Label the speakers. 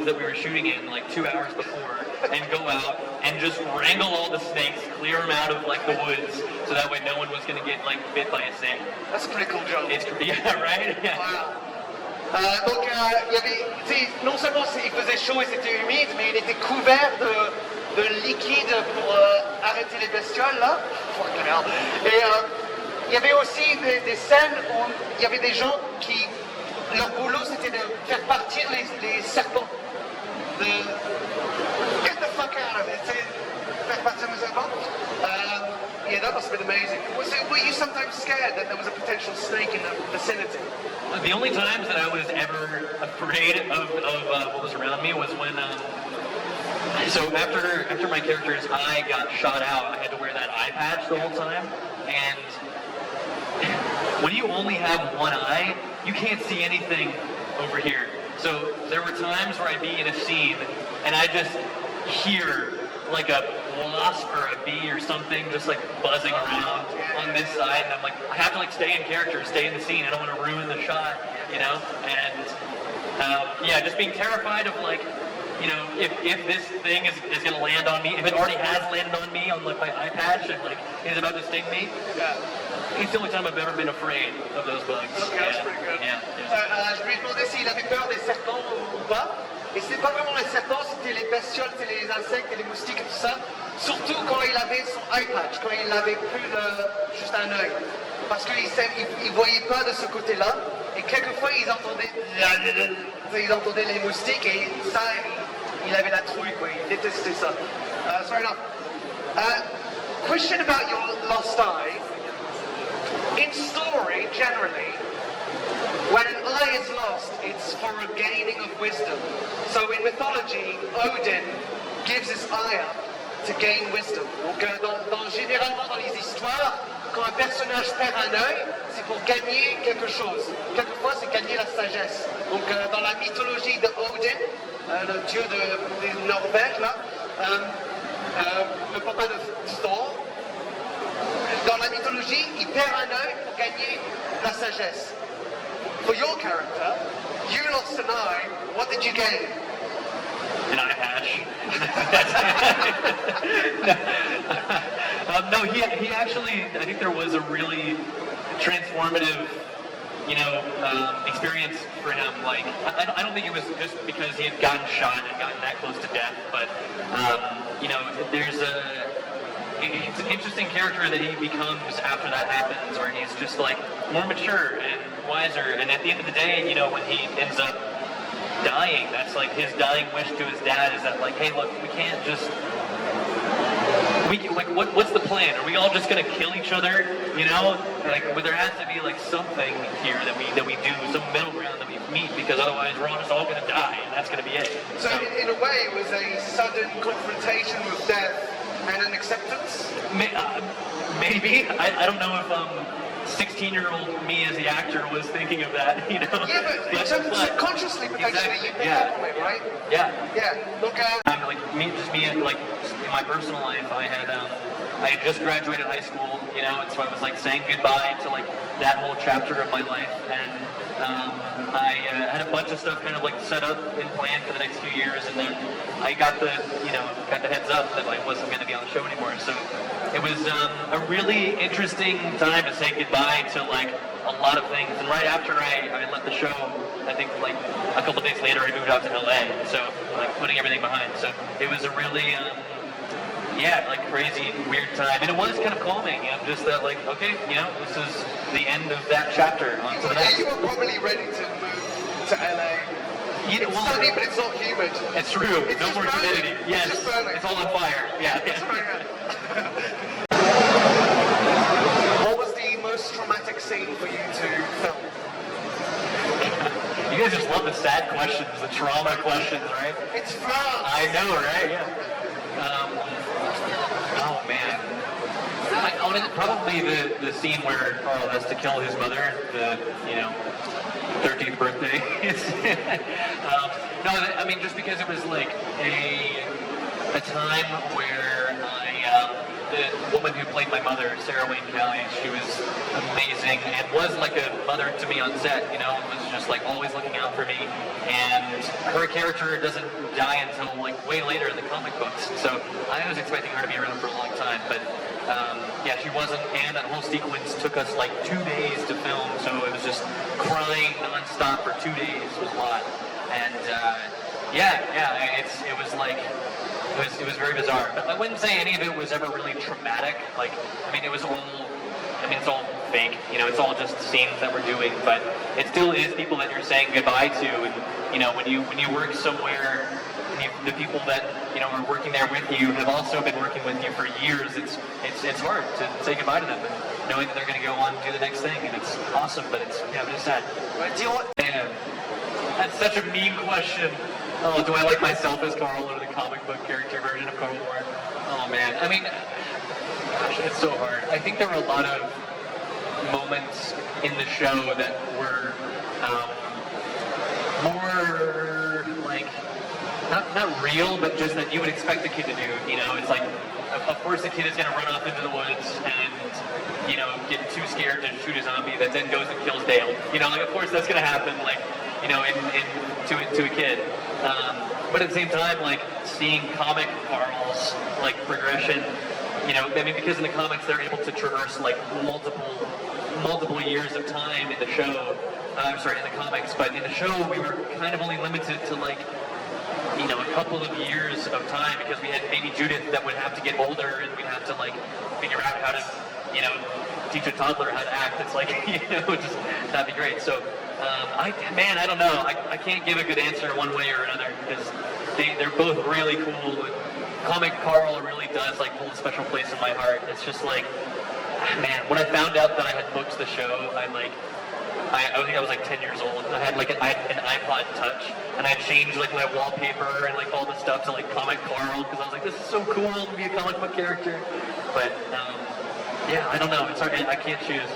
Speaker 1: that we were shooting in like 2 hours before and go out and just wrangle all the snakes, clear them out of like the woods, so that way no one was going to get like bit by a snake.
Speaker 2: That's a pretty cool job.
Speaker 1: Yeah, right? Yeah.
Speaker 2: Wow. Donc il y avait, non seulement il faisait chaud et c'était humide, mais il était couvert de liquide pour arrêter les bestioles là. Et il y avait aussi des scènes où il y avait des gens qui, leur boulot c'était de faire partir les serpents. Get the fuck out of it. Faire partir les serpents. Yeah, that must have been amazing. Were you sometimes scared that there was a potential snake in the vicinity?
Speaker 1: The only times that I was ever afraid of what was around me was when, so after my character's eye got shot out, I had to wear that eye patch the whole time, and when you only have one eye, you can't see anything over here. So there were times where I'd be in a scene, and I just hear like a wasp or a bee or something just like buzzing around on this side, and I'm like, I have to like stay in character, stay in the scene. I don't want to ruin the shot, you know. And yeah, just being terrified of like, you know, if this thing is going to land on me, if it already has landed on me on like my eye patch and like it's about to sting me. It's the only time I've ever been afraid of those bugs.
Speaker 2: Okay, that's pretty good. Je lui ai demandé s'il avait peur des serpents ou pas. Et c'était pas vraiment les serpents, c'était les bestioles, c'était les insectes et les moustiques et tout ça. Surtout quand il avait son eye patch, quand il n'avait plus juste un œil. Parce qu'il ne voyait pas de ce côté-là. Et quelquefois, ils entendaient les moustiques et ça, il avait la trouille, quoi. Il détestait ça. Fair enough. Question about your lost eye. In story, generally, when an eye is lost, it's for a gaining of wisdom. So in mythology, Odin gives his eye up to gain wisdom. Donc généralement dans les histoires, quand un personnage perd un œil, c'est pour gagner quelque chose. Quelquefois, c'est gagner la sagesse. Donc dans la mythologie de Odin, le dieu des Norvèges, là, le papa de Thor, dans la mythologie, il perd un œil pour gagner la sagesse. For your character, you lost an eye. What did you gain?
Speaker 1: An eye patch. No, he actually, I think there was a really transformative, you know, experience for him. Like, I don't think it was just because he had gotten shot and gotten that close to death, but, you know, it's an interesting character that he becomes after that happens, where he's just like more mature and wiser, and at the end of the day, you know, when he ends up dying, that's like his dying wish to his dad is that like, hey, look, we can't just, what's the plan? Are we all just gonna kill each other? You know, like, but there has to be like something here that we do, some middle ground that we meet, because otherwise we're all just all gonna die, and that's gonna be it.
Speaker 2: So in a way, it was a sudden confrontation with death and an acceptance?
Speaker 1: Maybe. I don't know if 16-year-old me as the actor was thinking of that, you know.
Speaker 2: Yeah, but subconsciously, potentially,
Speaker 1: exactly,
Speaker 2: you pick up on it, right?
Speaker 1: Yeah.
Speaker 2: Yeah. Look,
Speaker 1: like me, like in my personal life, I had just graduated high school, you know, and so I was like saying goodbye to like that whole chapter of my life, and I had a bunch of stuff kind of like set up and planned for the next few years, and then I got the heads up that I wasn't going to be on the show anymore. So it was a really interesting time to say goodbye to like a lot of things. And right after I left the show, I think like a couple days later, I moved out to LA. So like putting everything behind. So it was a really like crazy, weird time. And it was kind of calming. You know, just that like, okay, you know, this is the end of that chapter. On to the next.
Speaker 2: You were probably ready to move to LA.
Speaker 1: It's
Speaker 2: sunny, but it's not humid.
Speaker 1: It's true.
Speaker 2: It's
Speaker 1: no more humidity. Yes. It's all on fire. Yeah.
Speaker 2: What was the most traumatic scene for you to film?
Speaker 1: You guys just love the sad questions, the trauma questions, right?
Speaker 2: It's France.
Speaker 1: I know, right? Yeah. Oh man. Probably the scene where Carl has to kill his mother, the 13th birthday. No, I mean just because it was like a time where the woman who played my mother, Sarah Wayne Callie, she was amazing and was like a mother to me on set, you know, was just like always looking out for me. And her character doesn't die until like way later in the comic books. So I was expecting her to be around for a long time, but yeah, she wasn't. And that whole sequence took us like 2 days to film, so it was just crying nonstop for 2 days. It was a lot. And it was like, it was very bizarre. But I wouldn't say any of it was ever really traumatic. Like, I mean, it's all fake. You know, it's all just scenes that we're doing. But it still is people that you're saying goodbye to. And you know, when you work somewhere, and the people that you know are working there with you have also been working with you for years. It's hard to say goodbye to them, and knowing that they're going to go on and do the next thing. And it's awesome, but it's sad. Man, that's such a mean question. Oh, do I like myself as Carl or the comic book character version of Carl more? Oh man, I mean, gosh, it's so hard. I think there were a lot of moments in the show that were more like, not real, but just that you would expect a kid to do. You know, it's like, of course the kid is going to run off into the woods and, you know, get too scared to shoot a zombie that then goes and kills Dale. You know, like, of course that's going to happen, like, you know, to a kid. But at the same time, like, seeing comic Carl's, like, progression, you know, I mean, because in the comics they're able to traverse, like, multiple years of time in the show. I'm sorry, in the comics, but in the show we were kind of only limited to, like, you know, a couple of years of time because we had baby Judith that would have to get older and we'd have to, like, figure out how to, you know, teach a toddler how to act. It's like, you know, just, that'd be great. So, I don't know. I can't give a good answer one way or another because they're both really cool. Comic Carl really does, like, hold a special place in my heart. It's just like, man, when I found out that I had booked the show, I think I was like 10 years old. I had an iPod Touch, and I changed like my wallpaper and like all the stuff to like Comic Carl because I was like, this is so cool to be a comic book character. But yeah, I don't know. It's hard. I can't choose.